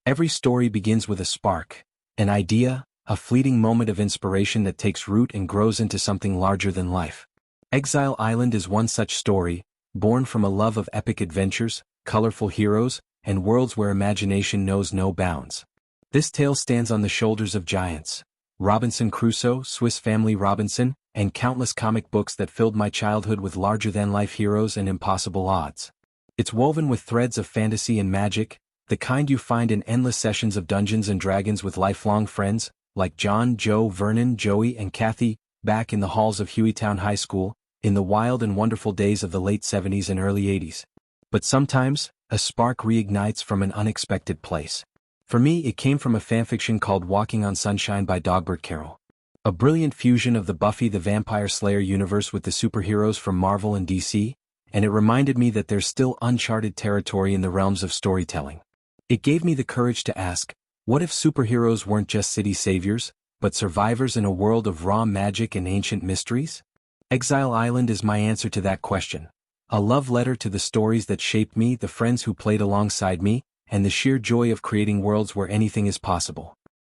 Every story begins with a spark, an idea, a fleeting moment of inspiration that takes root and grows into something larger than life. Exile Island is one such story, born from a love of epic adventures, colorful heroes, and worlds where imagination knows no bounds. This tale stands on the shoulders of giants. Robinson Crusoe, Swiss Family Robinson, and countless comic books that filled my childhood with larger-than-life heroes and impossible odds. It's woven with threads of fantasy and magic, the kind you find in endless sessions of Dungeons and Dragons with lifelong friends, like John, Joe, Vernon, Joey, and Kathy, back in the halls of Hueytown High School, in the wild and wonderful days of the late 70s and early 80s. But sometimes, a spark reignites from an unexpected place. For me, it came from a fanfiction called Walking on Sunshine by Dogbert Carroll. A brilliant fusion of the Buffy the Vampire Slayer universe with the superheroes from Marvel and DC, and it reminded me that there's still uncharted territory in the realms of storytelling. It gave me the courage to ask, what if superheroes weren't just city saviors, but survivors in a world of raw magic and ancient mysteries? Exile Island is my answer to that question. A love letter to the stories that shaped me, the friends who played alongside me, and the sheer joy of creating worlds where anything is possible.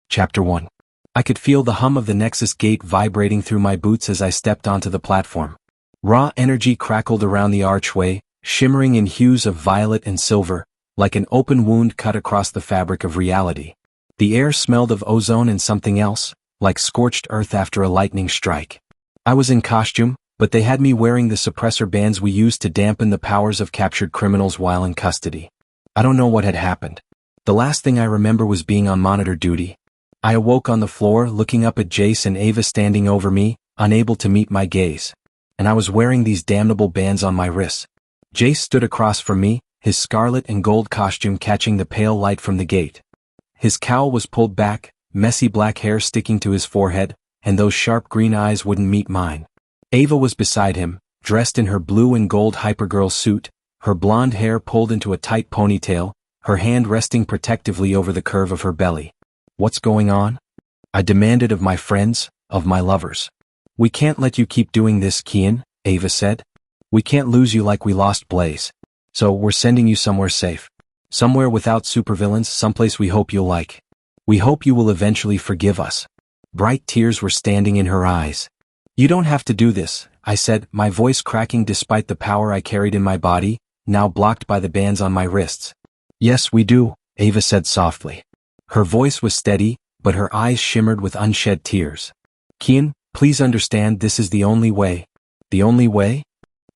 Chapter 1. I could feel the hum of the Nexus Gate vibrating through my boots as I stepped onto the platform. Raw energy crackled around the archway, shimmering in hues of violet and silver, like an open wound cut across the fabric of reality. The air smelled of ozone and something else, like scorched earth after a lightning strike. I was in costume, but they had me wearing the suppressor bands we used to dampen the powers of captured criminals while in custody. I don't know what had happened. The last thing I remember was being on monitor duty. I awoke on the floor, looking up at Jace and Ava standing over me, unable to meet my gaze. And I was wearing these damnable bands on my wrists. Jace stood across from me, his scarlet and gold costume catching the pale light from the gate. His cowl was pulled back, messy black hair sticking to his forehead, and those sharp green eyes wouldn't meet mine. Ava was beside him, dressed in her blue and gold Hypergirl suit, her blonde hair pulled into a tight ponytail, her hand resting protectively over the curve of her belly. What's going on? I demanded of my friends, of my lovers. We can't let you keep doing this, Cian, Ava said. We can't lose you like we lost Blaze. So we're sending you somewhere safe. Somewhere without supervillains, someplace we hope you'll like. We hope you will eventually forgive us. Bright tears were standing in her eyes. You don't have to do this, I said, my voice cracking despite the power I carried in my body, now blocked by the bands on my wrists. Yes, we do, Ava said softly. Her voice was steady, but her eyes shimmered with unshed tears. Cian, please understand this is the only way. The only way?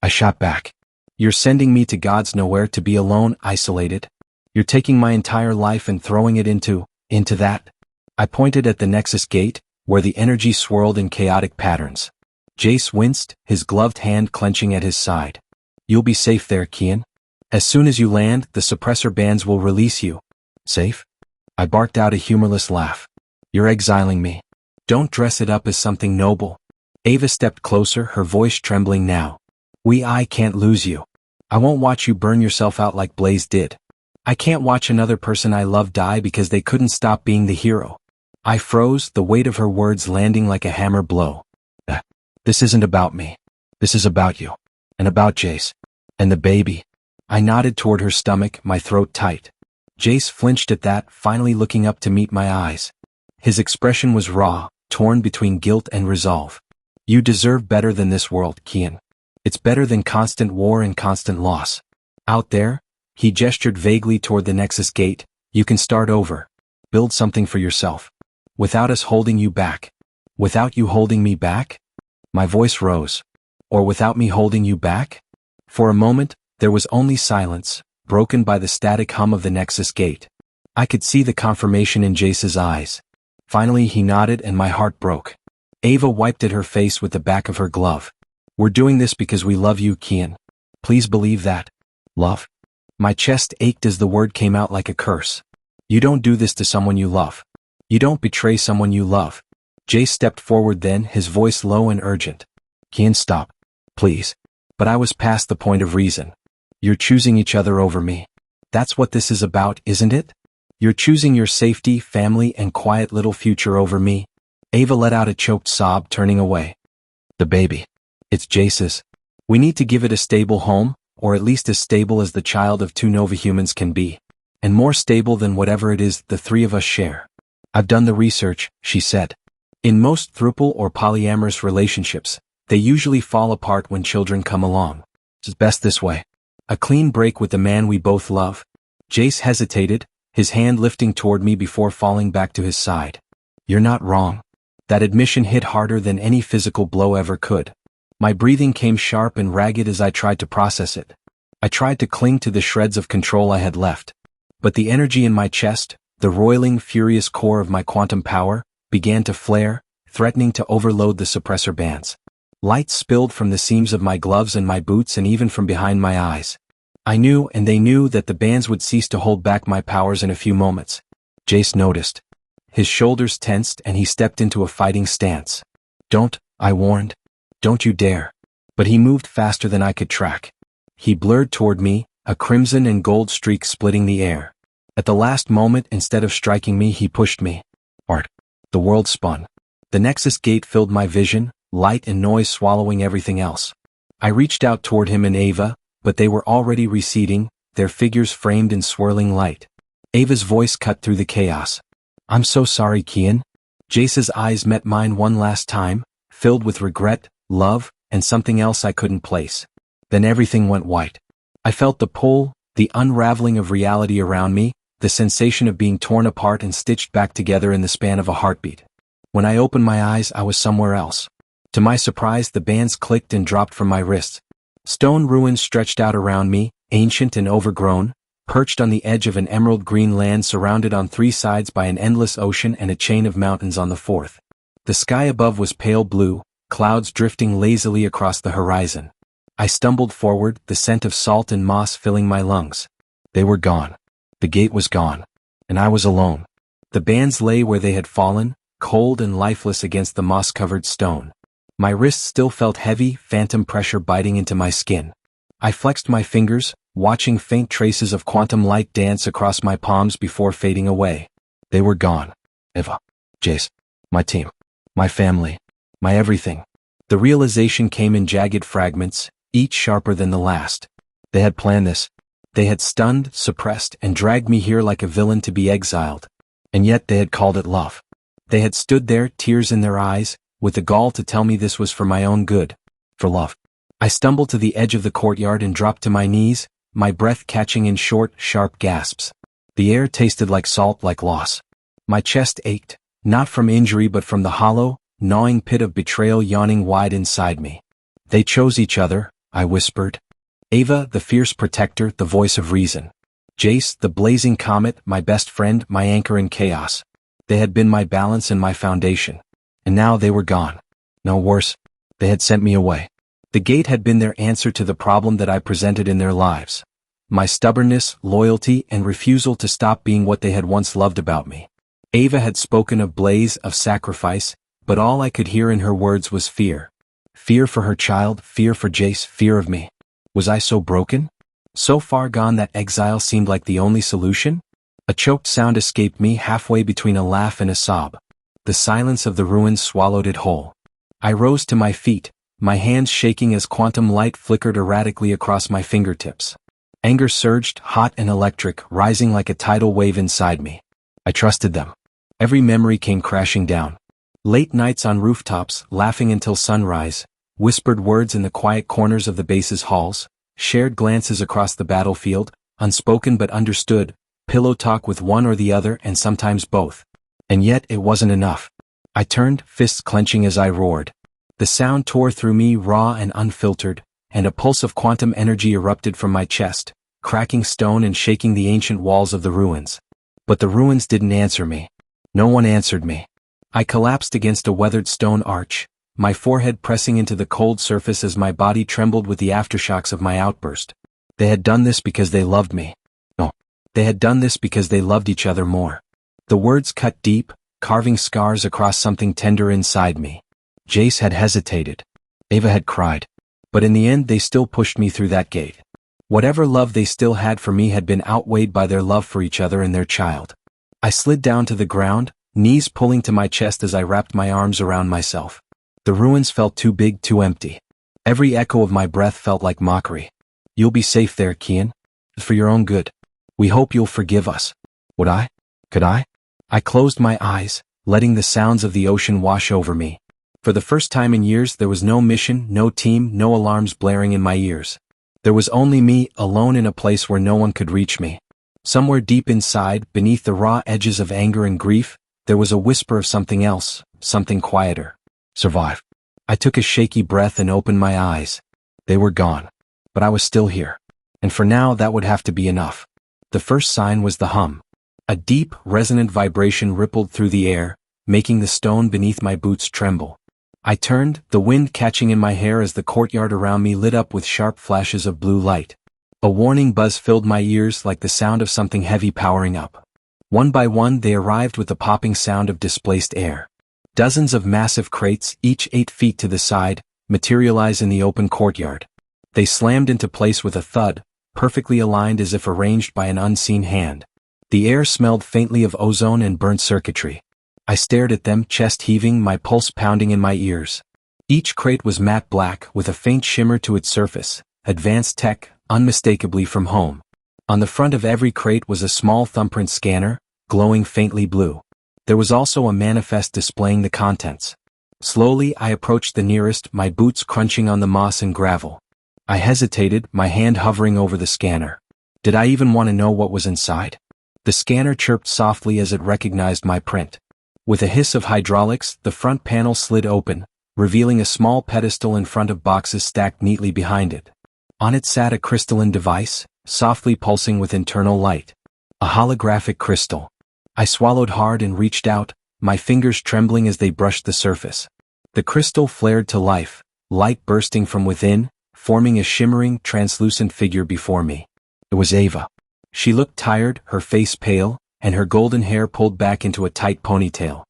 I shot back. You're sending me to God's nowhere to be alone, isolated. You're taking my entire life and throwing it into that. I pointed at the Nexus Gate, where the energy swirled in chaotic patterns. Jace winced, his gloved hand clenching at his side. You'll be safe there, Cian. As soon as you land, the suppressor bands will release you. Safe? I barked out a humorless laugh. You're exiling me. Don't dress it up as something noble. Ava stepped closer, her voice trembling now. I can't lose you. I won't watch you burn yourself out like Blaze did. I can't watch another person I love die because they couldn't stop being the hero. I froze, the weight of her words landing like a hammer blow. This isn't about me. This is about you. And about Jace. And the baby. I nodded toward her stomach, my throat tight. Jace flinched at that, finally looking up to meet my eyes. His expression was raw, torn between guilt and resolve. You deserve better than this world, Cian. It's better than constant war and constant loss. Out there, he gestured vaguely toward the Nexus Gate, you can start over. Build something for yourself. Without us holding you back. Without you holding me back? My voice rose. Or without me holding you back? For a moment, there was only silence, broken by the static hum of the Nexus Gate. I could see the confirmation in Jace's eyes. Finally he nodded and my heart broke. Ava wiped at her face with the back of her glove. We're doing this because we love you, Cian. Please believe that. Love? My chest ached as the word came out like a curse. You don't do this to someone you love. You don't betray someone you love. Jace stepped forward then, his voice low and urgent. Cian, stop. Please. But I was past the point of reason. You're choosing each other over me. That's what this is about, isn't it? You're choosing your safety, family, and quiet little future over me. Ava let out a choked sob, turning away. The baby. It's Jace's. We need to give it a stable home, or at least as stable as the child of two Nova humans can be. and more stable than whatever it is the three of us share. I've done the research, she said. In most throuple or polyamorous relationships, they usually fall apart when children come along. It's best this way. A clean break with the man we both love. Jace hesitated, his hand lifting toward me before falling back to his side. You're not wrong. That admission hit harder than any physical blow ever could. My breathing came sharp and ragged as I tried to process it. I tried to cling to the shreds of control I had left. But the energy in my chest, the roiling, furious core of my quantum power, began to flare, threatening to overload the suppressor bands. Light spilled from the seams of my gloves and my boots and even from behind my eyes. I knew, and they knew, that the bands would cease to hold back my powers in a few moments. Jace noticed. His shoulders tensed and he stepped into a fighting stance. Don't, I warned. Don't you dare. But he moved faster than I could track. He blurred toward me, a crimson and gold streak splitting the air. At the last moment, instead of striking me, he pushed me. Art. The world spun. The Nexus Gate filled my vision, light and noise swallowing everything else. I reached out toward him and Ava, but they were already receding, their figures framed in swirling light. Ava's voice cut through the chaos. I'm so sorry, Cian. Jace's eyes met mine one last time, filled with regret, love, and something else I couldn't place. Then everything went white. I felt the pull, the unraveling of reality around me, the sensation of being torn apart and stitched back together in the span of a heartbeat. When I opened my eyes, I was somewhere else. To my surprise, the bands clicked and dropped from my wrists. Stone ruins stretched out around me, ancient and overgrown, perched on the edge of an emerald green land surrounded on three sides by an endless ocean and a chain of mountains on the fourth. The sky above was pale blue, clouds drifting lazily across the horizon. I stumbled forward, the scent of salt and moss filling my lungs. They were gone. The gate was gone. And I was alone. The bands lay where they had fallen, cold and lifeless against the moss-covered stone. My wrists still felt heavy, phantom pressure biting into my skin. I flexed my fingers, watching faint traces of quantum light dance across my palms before fading away. They were gone. Ava, Jace, my team, my family, my everything. The realization came in jagged fragments, each sharper than the last. They had planned this. They had stunned, suppressed, and dragged me here like a villain to be exiled. And yet they had called it love. They had stood there, tears in their eyes, with the gall to tell me this was for my own good. For love. I stumbled to the edge of the courtyard and dropped to my knees, my breath catching in short, sharp gasps. The air tasted like salt, like loss. My chest ached, not from injury but from the hollow, gnawing pit of betrayal yawning wide inside me. They chose each other, I whispered. Ava, the fierce protector, the voice of reason. Jace, the blazing comet, my best friend, my anchor in chaos. They had been my balance and my foundation. And now they were gone. No, worse. They had sent me away. The gate had been their answer to the problem that I presented in their lives. My stubbornness, loyalty, and refusal to stop being what they had once loved about me. Ava had spoken of blaze, of sacrifice, but all I could hear in her words was fear. Fear for her child, fear for Jace, fear of me. Was I so broken? So far gone that exile seemed like the only solution? A choked sound escaped me halfway between a laugh and a sob. The silence of the ruins swallowed it whole. I rose to my feet, my hands shaking as quantum light flickered erratically across my fingertips. Anger surged, hot and electric, rising like a tidal wave inside me. I trusted them. Every memory came crashing down. Late nights on rooftops, laughing until sunrise, whispered words in the quiet corners of the base's halls, shared glances across the battlefield, unspoken but understood, pillow talk with one or the other and sometimes both. And yet it wasn't enough. I turned, fists clenching as I roared. The sound tore through me raw and unfiltered, and a pulse of quantum energy erupted from my chest, cracking stone and shaking the ancient walls of the ruins. But the ruins didn't answer me. No one answered me. I collapsed against a weathered stone arch, my forehead pressing into the cold surface as my body trembled with the aftershocks of my outburst. They had done this because they loved me. No, they had done this because they loved each other more. The words cut deep, carving scars across something tender inside me. Jace had hesitated. Ava had cried. But in the end they still pushed me through that gate. Whatever love they still had for me had been outweighed by their love for each other and their child. I slid down to the ground, knees pulling to my chest as I wrapped my arms around myself. The ruins felt too big, too empty. Every echo of my breath felt like mockery. You'll be safe there, Cian. For your own good. We hope you'll forgive us. Would I? Could I? I closed my eyes, letting the sounds of the ocean wash over me. For the first time in years there was no mission, no team, no alarms blaring in my ears. There was only me, alone in a place where no one could reach me. Somewhere deep inside, beneath the raw edges of anger and grief, there was a whisper of something else, something quieter. Survive. I took a shaky breath and opened my eyes. They were gone. But I was still here. And for now that would have to be enough. The first sign was the hum. A deep, resonant vibration rippled through the air, making the stone beneath my boots tremble. I turned, the wind catching in my hair as the courtyard around me lit up with sharp flashes of blue light. A warning buzz filled my ears like the sound of something heavy powering up. One by one they arrived with the popping sound of displaced air. Dozens of massive crates, each 8 feet to the side, materialized in the open courtyard. They slammed into place with a thud, perfectly aligned as if arranged by an unseen hand. The air smelled faintly of ozone and burnt circuitry. I stared at them, chest heaving, my pulse pounding in my ears. Each crate was matte black, with a faint shimmer to its surface, advanced tech, unmistakably from home. On the front of every crate was a small thumbprint scanner, glowing faintly blue. There was also a manifest displaying the contents. Slowly I approached the nearest, my boots crunching on the moss and gravel. I hesitated, my hand hovering over the scanner. Did I even want to know what was inside? The scanner chirped softly as it recognized my print. With a hiss of hydraulics, the front panel slid open, revealing a small pedestal in front of boxes stacked neatly behind it. On it sat a crystalline device, softly pulsing with internal light. A holographic crystal. I swallowed hard and reached out, my fingers trembling as they brushed the surface. The crystal flared to life, light bursting from within, forming a shimmering, translucent figure before me. It was Ava. She looked tired, her face pale, and her golden hair pulled back into a tight ponytail.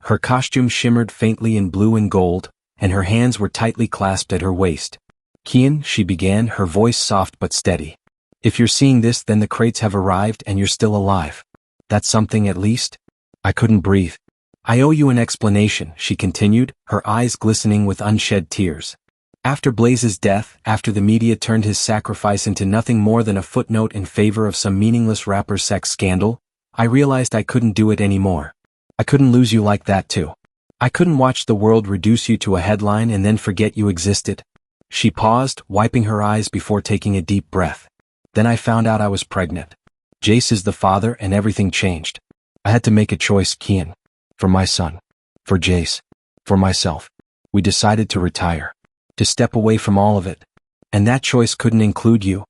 Her costume shimmered faintly in blue and gold, and her hands were tightly clasped at her waist. Cian, she began, her voice soft but steady. If you're seeing this, then the crates have arrived and you're still alive. That's something at least? I couldn't breathe. I owe you an explanation, she continued, her eyes glistening with unshed tears. After Blaze's death, after the media turned his sacrifice into nothing more than a footnote in favor of some meaningless rapper sex scandal, I realized I couldn't do it anymore. I couldn't lose you like that too. I couldn't watch the world reduce you to a headline and then forget you existed. She paused, wiping her eyes before taking a deep breath. Then I found out I was pregnant. Jace is the father and everything changed. I had to make a choice, Cian. For my son. For Jace. For myself. We decided to retire. To step away from all of it. And that choice couldn't include you.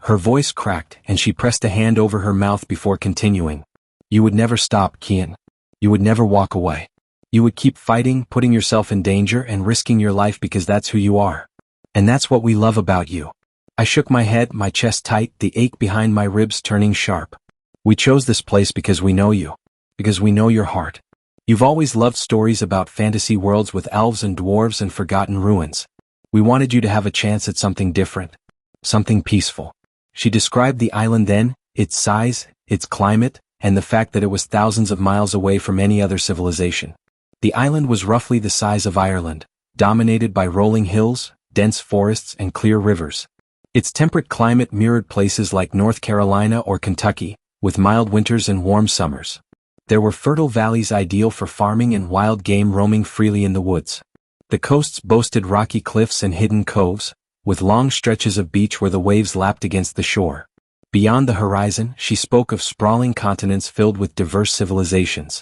Her voice cracked and she pressed a hand over her mouth before continuing. You would never stop, Cian. You would never walk away. You would keep fighting, putting yourself in danger and risking your life because that's who you are. And that's what we love about you. I shook my head, my chest tight, the ache behind my ribs turning sharp. We chose this place because we know you. Because we know your heart. You've always loved stories about fantasy worlds with elves and dwarves and forgotten ruins. We wanted you to have a chance at something different. Something peaceful. She described the island then, its size, its climate, and the fact that it was thousands of miles away from any other civilization. The island was roughly the size of Ireland, dominated by rolling hills, dense forests, and clear rivers. Its temperate climate mirrored places like North Carolina or Kentucky, with mild winters and warm summers. There were fertile valleys ideal for farming and wild game roaming freely in the woods. The coasts boasted rocky cliffs and hidden coves, with long stretches of beach where the waves lapped against the shore. Beyond the horizon, she spoke of sprawling continents filled with diverse civilizations.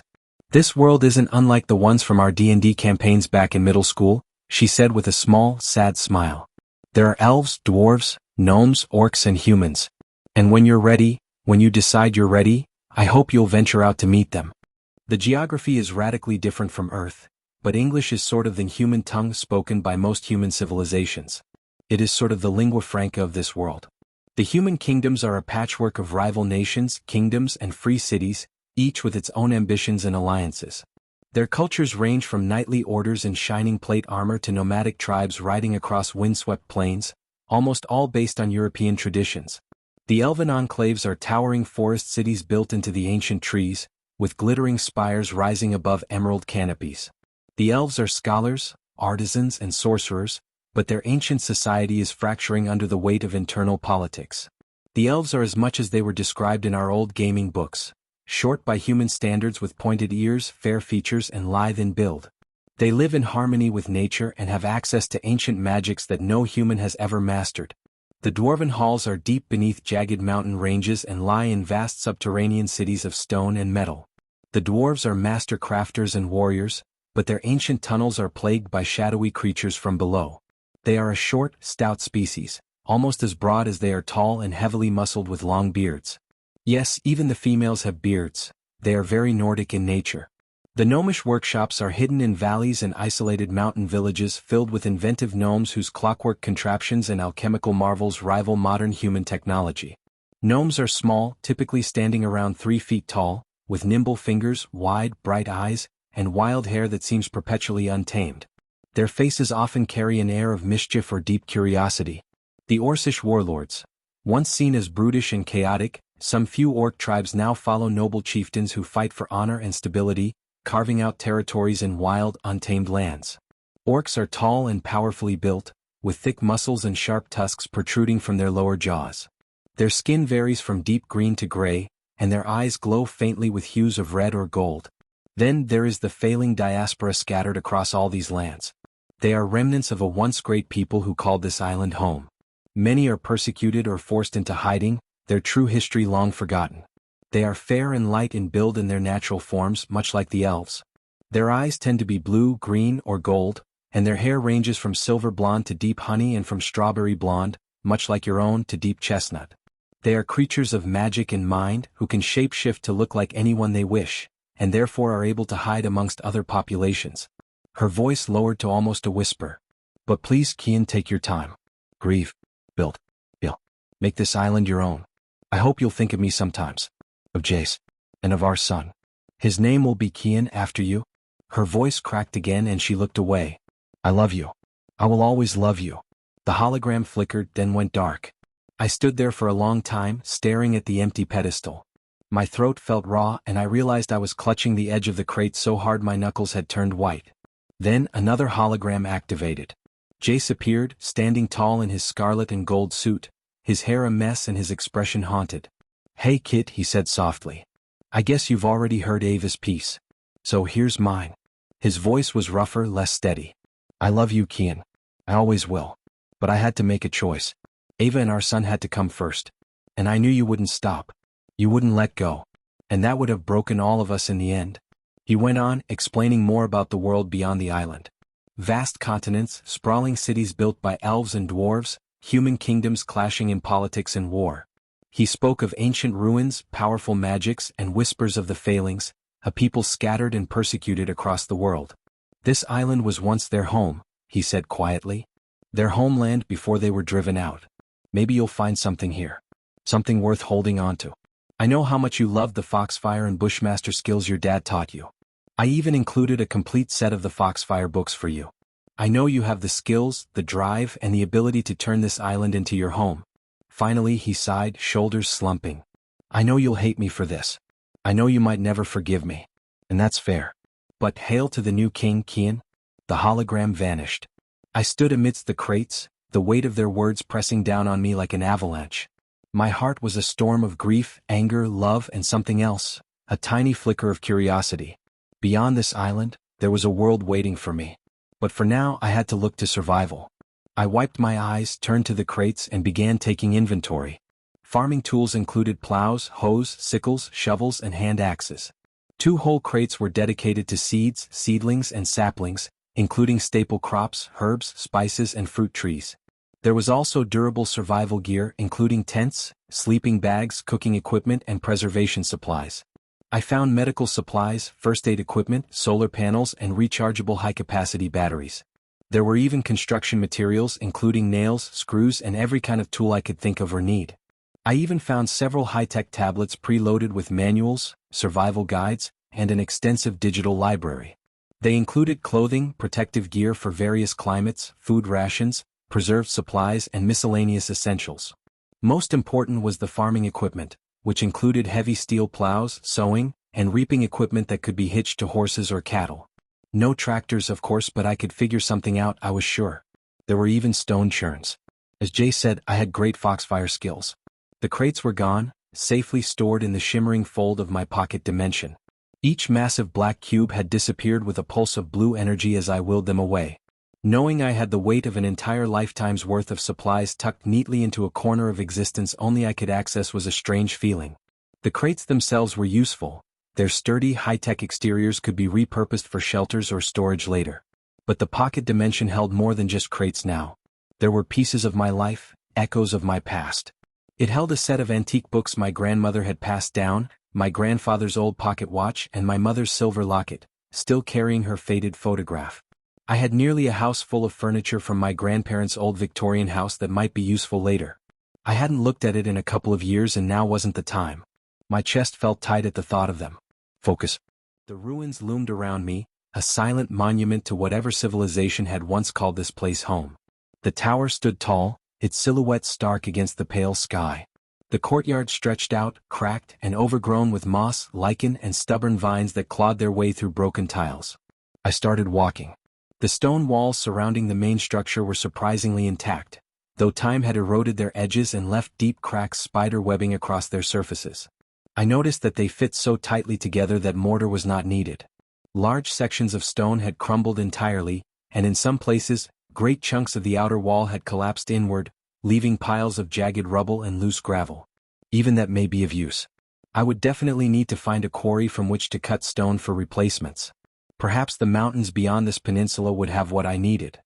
This world isn't unlike the ones from our D&D campaigns back in middle school, she said with a small, sad smile. There are elves, dwarves, gnomes, orcs, and humans. And when you're ready, when you decide you're ready, I hope you'll venture out to meet them. The geography is radically different from Earth, but English is sort of the human tongue spoken by most human civilizations. It is sort of the lingua franca of this world. The human kingdoms are a patchwork of rival nations, kingdoms, and free cities, each with its own ambitions and alliances. Their cultures range from knightly orders in shining plate armor to nomadic tribes riding across windswept plains, almost all based on European traditions. The elven enclaves are towering forest cities built into the ancient trees, with glittering spires rising above emerald canopies. The elves are scholars, artisans, and sorcerers, but their ancient society is fracturing under the weight of internal politics. The elves are as much as they were described in our old gaming books. Short by human standards with pointed ears, fair features and lithe in build. They live in harmony with nature and have access to ancient magics that no human has ever mastered. The dwarven halls are deep beneath jagged mountain ranges and lie in vast subterranean cities of stone and metal. The dwarves are master crafters and warriors, but their ancient tunnels are plagued by shadowy creatures from below. They are a short, stout species, almost as broad as they are tall and heavily muscled with long beards. Yes, even the females have beards. They are very Nordic in nature. The gnomish workshops are hidden in valleys and isolated mountain villages filled with inventive gnomes whose clockwork contraptions and alchemical marvels rival modern human technology. Gnomes are small, typically standing around 3 feet tall, with nimble fingers, wide, bright eyes, and wild hair that seems perpetually untamed. Their faces often carry an air of mischief or deep curiosity. The Orcish warlords. Once seen as brutish and chaotic, some few orc tribes now follow noble chieftains who fight for honor and stability, carving out territories in wild, untamed lands. Orcs are tall and powerfully built, with thick muscles and sharp tusks protruding from their lower jaws. Their skin varies from deep green to gray, and their eyes glow faintly with hues of red or gold. Then there is the failing diaspora scattered across all these lands. They are remnants of a once great people who called this island home. Many are persecuted or forced into hiding, their true history long forgotten. They are fair and light in build in their natural forms, much like the elves. Their eyes tend to be blue, green, or gold, and their hair ranges from silver blonde to deep honey and from strawberry blonde, much like your own, to deep chestnut. They are creatures of magic and mind who can shape-shift to look like anyone they wish, and therefore are able to hide amongst other populations. Her voice lowered to almost a whisper. But please, Cian, take your time. Grieve. Build. Make this island your own. I hope you'll think of me sometimes. Of Jace. And of our son. His name will be Cian after you. Her voice cracked again and she looked away. I love you. I will always love you. The hologram flickered, then went dark. I stood there for a long time, staring at the empty pedestal. My throat felt raw and I realized I was clutching the edge of the crate so hard my knuckles had turned white. Then another hologram activated. Jace appeared, standing tall in his scarlet and gold suit, his hair a mess and his expression haunted. Hey kid, he said softly. I guess you've already heard Ava's piece. So here's mine. His voice was rougher, less steady. I love you, Cian. I always will. But I had to make a choice. Ava and our son had to come first. And I knew you wouldn't stop. You wouldn't let go. And that would have broken all of us in the end. He went on, explaining more about the world beyond the island. Vast continents, sprawling cities built by elves and dwarves, human kingdoms clashing in politics and war. He spoke of ancient ruins, powerful magics, and whispers of the failings, a people scattered and persecuted across the world. This island was once their home, he said quietly. Their homeland before they were driven out. Maybe you'll find something here. Something worth holding on to. I know how much you loved the Foxfire and Bushmaster skills your dad taught you. I even included a complete set of the Foxfire books for you. I know you have the skills, the drive, and the ability to turn this island into your home. Finally, he sighed, shoulders slumping. I know you'll hate me for this. I know you might never forgive me. And that's fair. But hail to the new king, Cian. The hologram vanished. I stood amidst the crates, the weight of their words pressing down on me like an avalanche. My heart was a storm of grief, anger, love, and something else, a tiny flicker of curiosity. Beyond this island, there was a world waiting for me. But for now, I had to look to survival. I wiped my eyes, turned to the crates, and began taking inventory. Farming tools included plows, hoes, sickles, shovels, and hand axes. 2 whole crates were dedicated to seeds, seedlings, and saplings, including staple crops, herbs, spices, and fruit trees. There was also durable survival gear, including tents, sleeping bags, cooking equipment, and preservation supplies. I found medical supplies, first aid equipment, solar panels, and rechargeable high-capacity batteries. There were even construction materials including nails, screws, and every kind of tool I could think of or need. I even found several high-tech tablets preloaded with manuals, survival guides, and an extensive digital library. They included clothing, protective gear for various climates, food rations, preserved supplies, and miscellaneous essentials. Most important was the farming equipment, which included heavy steel plows, sowing, and reaping equipment that could be hitched to horses or cattle. No tractors, of course, but I could figure something out, I was sure. There were even stone churns. As Jay said, I had great Foxfire skills. The crates were gone, safely stored in the shimmering fold of my pocket dimension. Each massive black cube had disappeared with a pulse of blue energy as I willed them away. Knowing I had the weight of an entire lifetime's worth of supplies tucked neatly into a corner of existence only I could access was a strange feeling. The crates themselves were useful. Their sturdy, high-tech exteriors could be repurposed for shelters or storage later. But the pocket dimension held more than just crates now. There were pieces of my life, echoes of my past. It held a set of antique books my grandmother had passed down, my grandfather's old pocket watch and my mother's silver locket, still carrying her faded photograph. I had nearly a house full of furniture from my grandparents' old Victorian house that might be useful later. I hadn't looked at it in a couple of years and now wasn't the time. My chest felt tight at the thought of them. Focus. The ruins loomed around me, a silent monument to whatever civilization had once called this place home. The tower stood tall, its silhouette stark against the pale sky. The courtyard stretched out, cracked and overgrown with moss, lichen and stubborn vines that clawed their way through broken tiles. I started walking. The stone walls surrounding the main structure were surprisingly intact, though time had eroded their edges and left deep cracks spider webbing across their surfaces. I noticed that they fit so tightly together that mortar was not needed. Large sections of stone had crumbled entirely, and in some places, great chunks of the outer wall had collapsed inward, leaving piles of jagged rubble and loose gravel. Even that may be of use. I would definitely need to find a quarry from which to cut stone for replacements. Perhaps the mountains beyond this peninsula would have what I needed.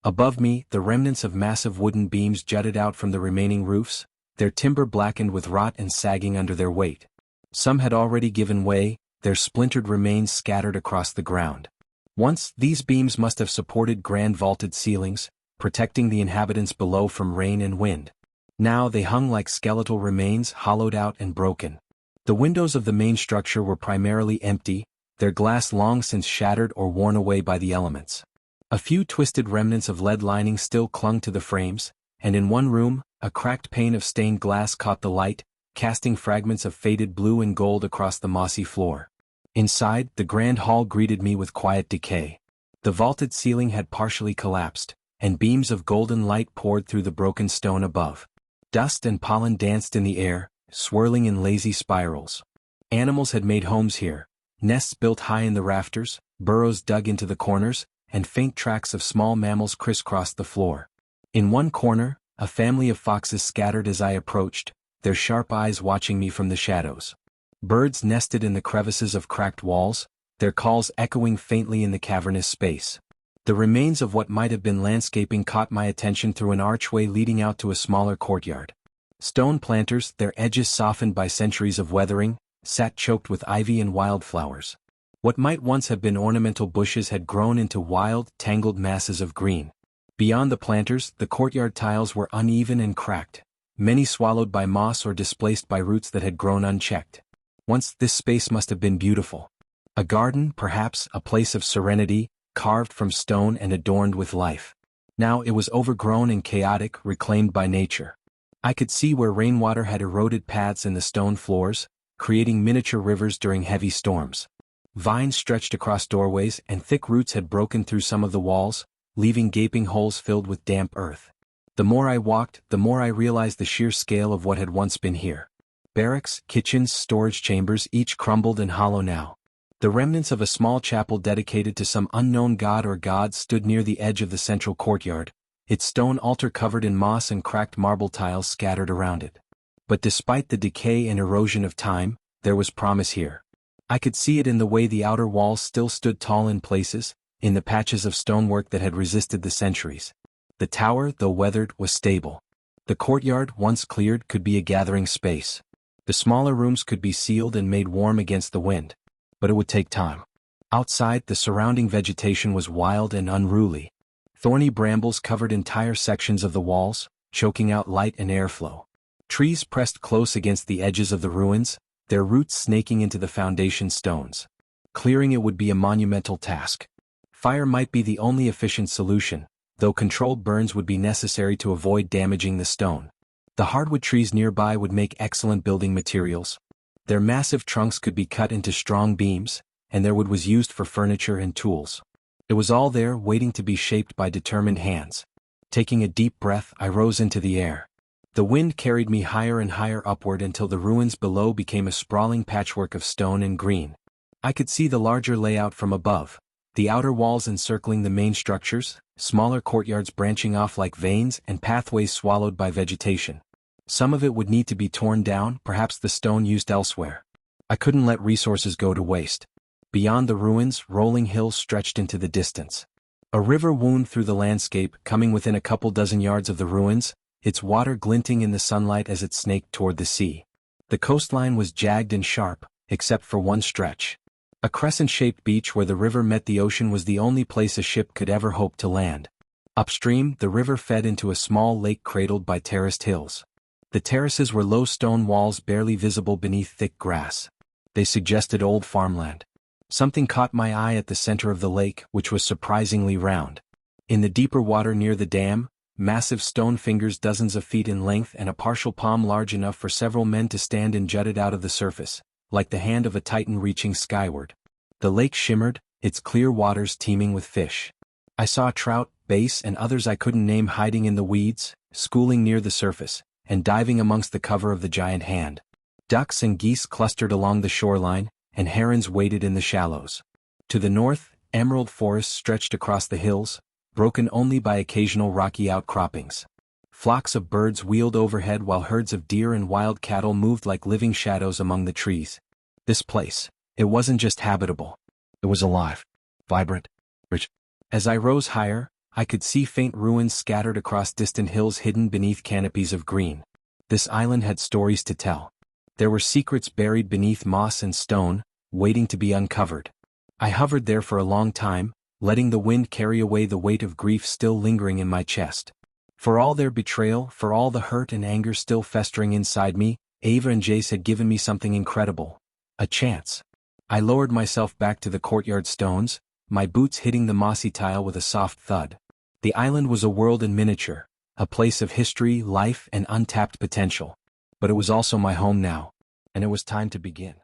Above me, the remnants of massive wooden beams jutted out from the remaining roofs, their timber blackened with rot and sagging under their weight. Some had already given way, their splintered remains scattered across the ground. Once, these beams must have supported grand vaulted ceilings, protecting the inhabitants below from rain and wind. Now they hung like skeletal remains, hollowed out and broken. The windows of the main structure were primarily empty, their glass long since shattered or worn away by the elements. A few twisted remnants of lead lining still clung to the frames, and in one room, a cracked pane of stained glass caught the light, casting fragments of faded blue and gold across the mossy floor. Inside, the grand hall greeted me with quiet decay. The vaulted ceiling had partially collapsed, and beams of golden light poured through the broken stone above. Dust and pollen danced in the air, swirling in lazy spirals. Animals had made homes here. Nests built high in the rafters, burrows dug into the corners, and faint tracks of small mammals crisscrossed the floor. In one corner, a family of foxes scattered as I approached, their sharp eyes watching me from the shadows. Birds nested in the crevices of cracked walls, their calls echoing faintly in the cavernous space. The remains of what might have been landscaping caught my attention through an archway leading out to a smaller courtyard. Stone planters, their edges softened by centuries of weathering, sat choked with ivy and wildflowers. What might once have been ornamental bushes had grown into wild, tangled masses of green. Beyond the planters, the courtyard tiles were uneven and cracked, many swallowed by moss or displaced by roots that had grown unchecked. Once this space must have been beautiful. A garden, perhaps, a place of serenity, carved from stone and adorned with life. Now it was overgrown and chaotic, reclaimed by nature. I could see where rainwater had eroded paths in the stone floors, creating miniature rivers during heavy storms. Vines stretched across doorways and thick roots had broken through some of the walls, leaving gaping holes filled with damp earth. The more I walked, the more I realized the sheer scale of what had once been here. Barracks, kitchens, storage chambers, each crumbled and hollow now. The remnants of a small chapel dedicated to some unknown god or gods stood near the edge of the central courtyard, its stone altar covered in moss and cracked marble tiles scattered around it. But despite the decay and erosion of time, there was promise here. I could see it in the way the outer walls still stood tall in places, in the patches of stonework that had resisted the centuries. The tower, though weathered, was stable. The courtyard, once cleared, could be a gathering space. The smaller rooms could be sealed and made warm against the wind. But it would take time. Outside, the surrounding vegetation was wild and unruly. Thorny brambles covered entire sections of the walls, choking out light and airflow. Trees pressed close against the edges of the ruins, their roots snaking into the foundation stones. Clearing it would be a monumental task. Fire might be the only efficient solution, though controlled burns would be necessary to avoid damaging the stone. The hardwood trees nearby would make excellent building materials. Their massive trunks could be cut into strong beams, and their wood was used for furniture and tools. It was all there, waiting to be shaped by determined hands. Taking a deep breath, I rose into the air. The wind carried me higher and higher upward until the ruins below became a sprawling patchwork of stone and green. I could see the larger layout from above, the outer walls encircling the main structures, smaller courtyards branching off like veins and pathways swallowed by vegetation. Some of it would need to be torn down, perhaps the stone used elsewhere. I couldn't let resources go to waste. Beyond the ruins, rolling hills stretched into the distance. A river wound through the landscape, coming within a couple dozen yards of the ruins, its water glinting in the sunlight as it snaked toward the sea. The coastline was jagged and sharp, except for one stretch. A crescent-shaped beach where the river met the ocean was the only place a ship could ever hope to land. Upstream, the river fed into a small lake cradled by terraced hills. The terraces were low stone walls barely visible beneath thick grass. They suggested old farmland. Something caught my eye at the center of the lake, which was surprisingly round. In the deeper water near the dam, massive stone fingers dozens of feet in length and a partial palm large enough for several men to stand in jutted out of the surface, like the hand of a titan reaching skyward. The lake shimmered, its clear waters teeming with fish. I saw trout, bass and others I couldn't name hiding in the weeds, schooling near the surface, and diving amongst the cover of the giant hand. Ducks and geese clustered along the shoreline, and herons waded in the shallows. To the north, emerald forests stretched across the hills, broken only by occasional rocky outcroppings. Flocks of birds wheeled overhead while herds of deer and wild cattle moved like living shadows among the trees. This place, it wasn't just habitable. It was alive, vibrant, rich. As I rose higher, I could see faint ruins scattered across distant hills hidden beneath canopies of green. This island had stories to tell. There were secrets buried beneath moss and stone, waiting to be uncovered. I hovered there for a long time, letting the wind carry away the weight of grief still lingering in my chest. For all their betrayal, for all the hurt and anger still festering inside me, Ava and Jace had given me something incredible. A chance. I lowered myself back to the courtyard stones, my boots hitting the mossy tile with a soft thud. The island was a world in miniature, a place of history, life, and untapped potential. But it was also my home now, and it was time to begin.